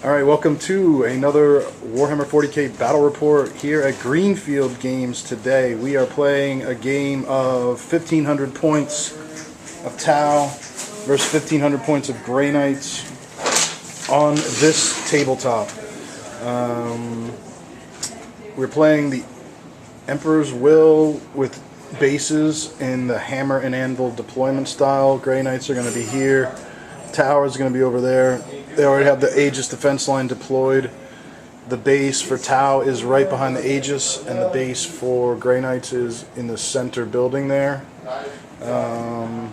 Alright, welcome to another Warhammer 40K battle report here at Greenfield Games today. We are playing a game of 1,500 points of Tau versus 1,500 points of Grey Knights on this tabletop. We're playing the Emperor's Will with bases in the hammer and anvil deployment style. Grey Knights are going to be here. Tower is going to be over there. They already have the Aegis defense line deployed. The base for Tau is right behind the Aegis, and the base for Grey Knights is in the center building there. I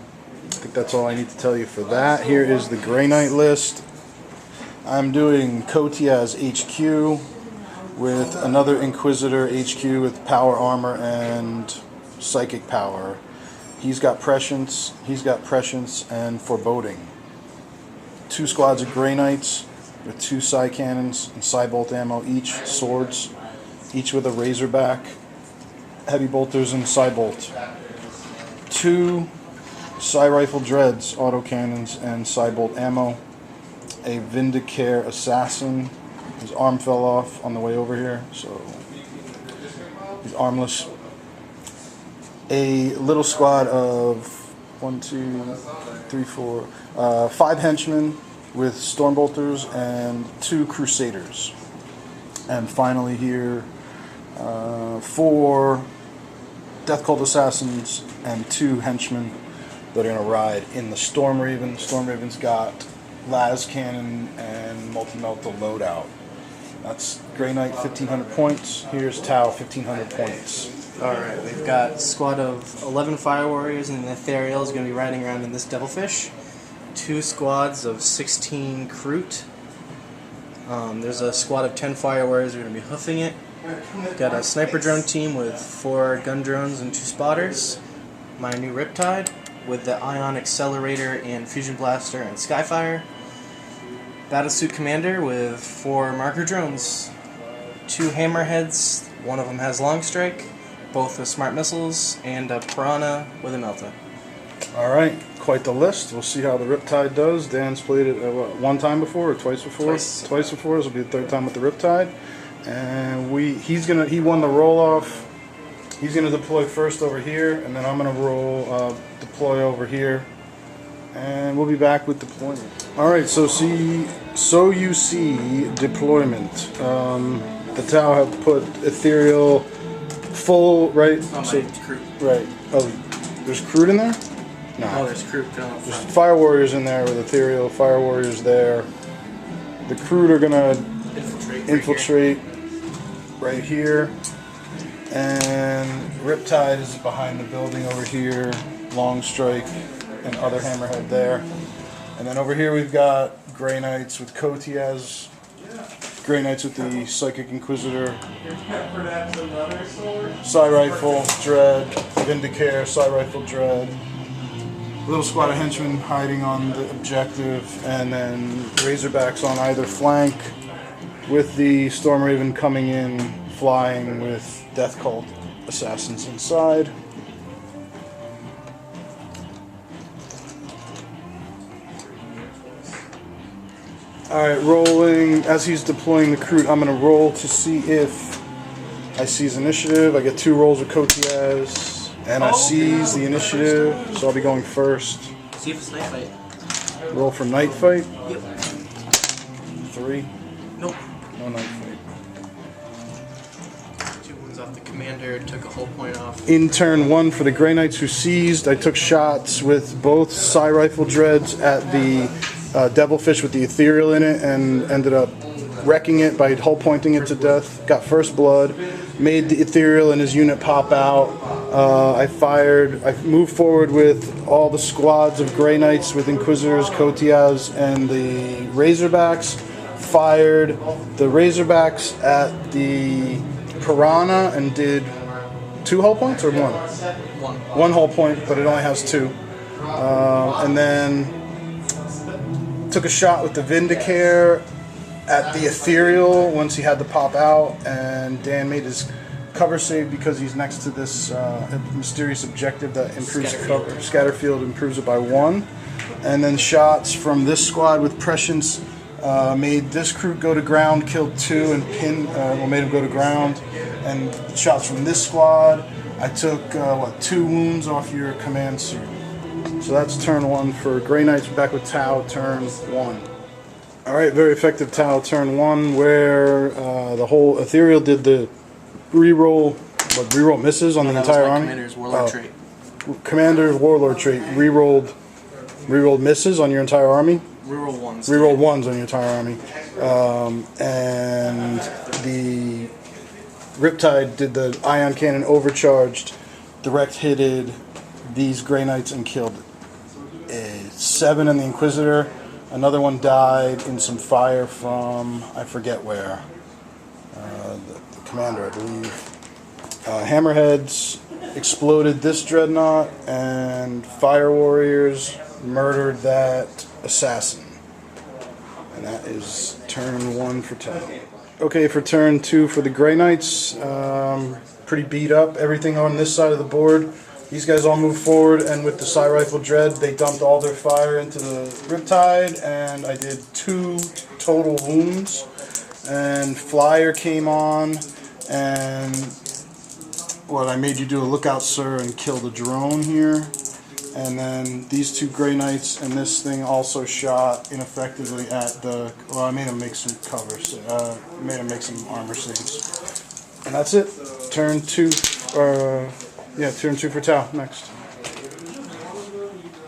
think that's all I need to tell you for that. Here is the Grey Knight list. I'm doing Kotiaz HQ with another Inquisitor HQ with power armor and psychic power. He's got prescience, and foreboding. 2 squads of Grey Knights with 2 Psy Cannons and Psy Bolt ammo each, swords, each with a Razorback, Heavy Bolters and Psy Bolt. 2 Psy Rifle Dreads, autocannons and Psy Bolt ammo. A Vindicare Assassin. His arm fell off on the way over here, so he's armless. A little squad of 5 henchmen with Stormbolters and 2 Crusaders. And finally here, 4 Death Cult Assassins and 2 henchmen that are going to ride in the Storm Raven. The Storm Raven's got las cannon and multi-melta loadout. That's Grey Knight 1,500 points. Here's Tau 1,500 points. Alright, we've got a squad of 11 Fire Warriors, and the Ethereal is going to be riding around in this Devilfish. 2 squads of 16 Kroot. There's a squad of 10 Fire Warriors who are going to be hoofing it. We've got a Sniper Drone team with 4 Gun Drones and 2 Spotters. My new Riptide with the Ion Accelerator and Fusion Blaster and Skyfire. Battlesuit Commander with 4 Marker Drones. 2 Hammerheads, one of them has Long Strike, both with Smart Missiles, and a Piranha with a Melta. Alright, quite the list. We'll see how the Riptide does. Dan's played it one time before or twice before? Twice before. This will be the 3rd time with the Riptide. And he won the roll off. He's gonna deploy first over here, and then I'm gonna deploy over here. And we'll be back with deployment. Alright, so you see deployment. The Tau have put Ethereal full, right? Right. Oh, there's Kroot in there? No. Oh, there's Kroot. There's Fire Warriors in there with Ethereal, Fire Warriors there. The Kroot are gonna infiltrate right here. And Riptide is behind the building over here. Long Strike and other Hammerhead there. And then over here we've got Grey Knights with Kotiaz. Grey Knights with the Psychic Inquisitor. Psy Rifle, Dread, Vindicare, Psy Rifle, Dread. Little squad of henchmen hiding on the objective, and then Razorbacks on either flank with the Storm Raven coming in, flying with Death Cult Assassins inside. Alright, rolling. As he's deploying the Kroot, I'm going to roll to see if I seize initiative. I get 2 rolls with Kotiaz, and I seize the initiative, so I'll be going first. See if it's Night Fight. Roll for Night Fight. Yep. 3. Nope. No Night Fight. 2 wounds off the Commander, took a whole point off. In turn 1 for the Grey Knights who seized, I took shots with both Psy Rifle Dreads at the Devilfish with the Ethereal in it, and ended up wrecking it by hull pointing it to death. Got first blood, made the Ethereal and his unit pop out. I moved forward with all the squads of Grey Knights with Inquisitors, Kotiaz, and the Razorbacks. Fired the Razorbacks at the Piranha and did 2 hull points or 1? 1 hull point, but it only has 2. And then took a shot with the Vindicare at the Ethereal once he had to pop out, and Dan made his cover save because he's next to this mysterious objective that improves cover. Scatterfield improves it by 1. And then shots from this squad with prescience Made this crew go to ground, killed 2 and made them go to ground. And shots from this squad, I took 2 wounds off your command suit. So that's turn 1 for Grey Knights. Back with Tau, turn 1. Alright, very effective Tau, turn 1, where the whole Ethereal did the reroll misses on the entire army. Commander's Warlord trait. Commander's Warlord trait, rerolled misses on your entire army. Reroll ones. Reroll ones on your entire army. And the Riptide did the ion cannon, overcharged, direct hitted these Grey Knights and killed 7 in the Inquisitor. Another one died in some fire from, I forget where, the commander, I believe. Hammerheads exploded this dreadnought, and Fire Warriors murdered that assassin. And that is turn 1 for Tau. Okay, for turn 2 for the Grey Knights, pretty beat up. Everything on this side of the board. These guys all moved forward, and with the Psy Rifle Dread, they dumped all their fire into the Riptide, and I did 2 total wounds. And Flyer came on, and I made you do a lookout, sir, and kill the drone here. And then these 2 Grey Knights and this thing also shot ineffectively at the. Well, I made them make some covers. Made them make some armor saves. And that's it. Turn 2. Turn 2 for Tau. Next.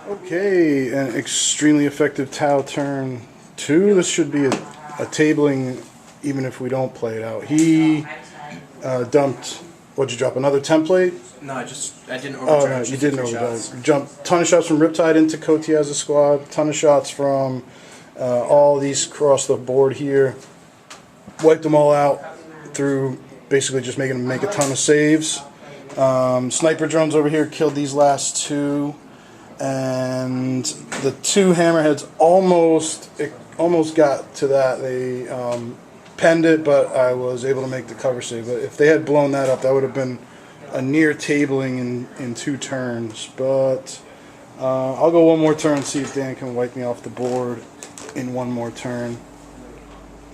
Okay, an extremely effective Tau turn 2. This should be a tabling, even if we don't play it out. He dumped. What'd you drop? Another template? No, I didn't overcharge. Oh, no, you didn't overcharge. Jumped ton of shots from Riptide into Kotiaz's squad. Ton of shots from all these across the board here. Wiped them all out through basically just making them make a ton of saves. Sniper drones over here killed these last 2. And the 2 Hammerheads almost got to that. They penned it, but I was able to make the cover save. But if they had blown that up, that would have been a near tabling in 2 turns. But I'll go 1 more turn and see if Dan can wipe me off the board in 1 more turn.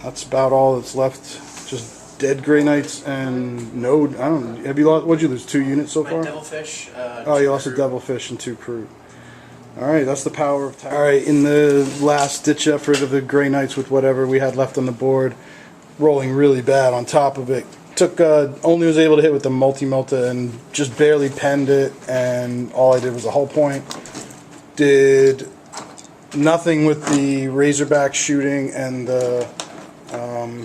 That's about all that's left. Just dead Grey Knights and no. I don't. Have you lost? What'd you lose? 2 units so far? Devilfish. You lost a Devilfish and 2 crew. Alright, that's the power of Tau. Alright, in the last ditch effort of the Grey Knights with whatever we had left on the board, rolling really bad on top of it. Only was able to hit with the multi-melta and just barely penned it, and all I did was a hull point. Did nothing with the Razorback shooting, and the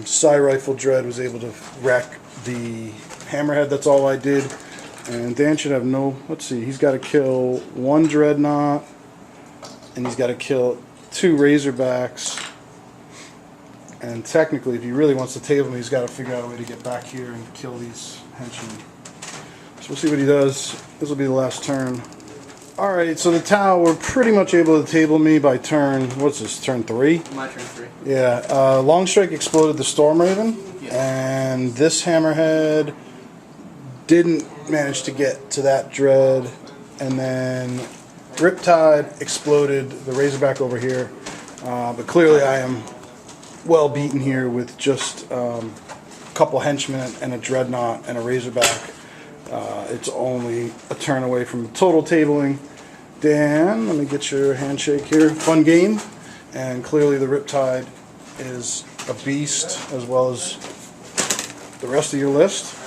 Psy Rifle Dread was able to wreck the Hammerhead. That's all I did. And Dan should have no. Let's see, he's got to kill 1 Dreadnought, and he's got to kill 2 Razorbacks. And technically, if he really wants to table me, he's got to figure out a way to get back here and kill these henchmen. So we'll see what he does. This will be the last turn. Alright, so the Tau were pretty much able to table me by turn. What's this? Turn 3? My turn 3. Yeah. Longstrike exploded the Storm Raven, and this Hammerhead didn't manage to get to that Dread, and then Riptide exploded the Razorback over here. But clearly, I am well beaten here with just a couple henchmen and a Dreadnought and a Razorback. It's only a turn away from total tabling. Dan, let me get your handshake here. Fun game, and clearly the Riptide is a beast, as well as the rest of your list.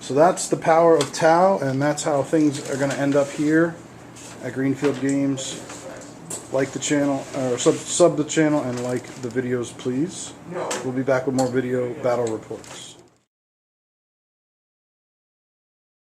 So that's the power of Tau, and that's how things are going to end up here at Greenfield Games. Like the channel, or sub the channel, and like the videos, please. We'll be back with more video battle reports.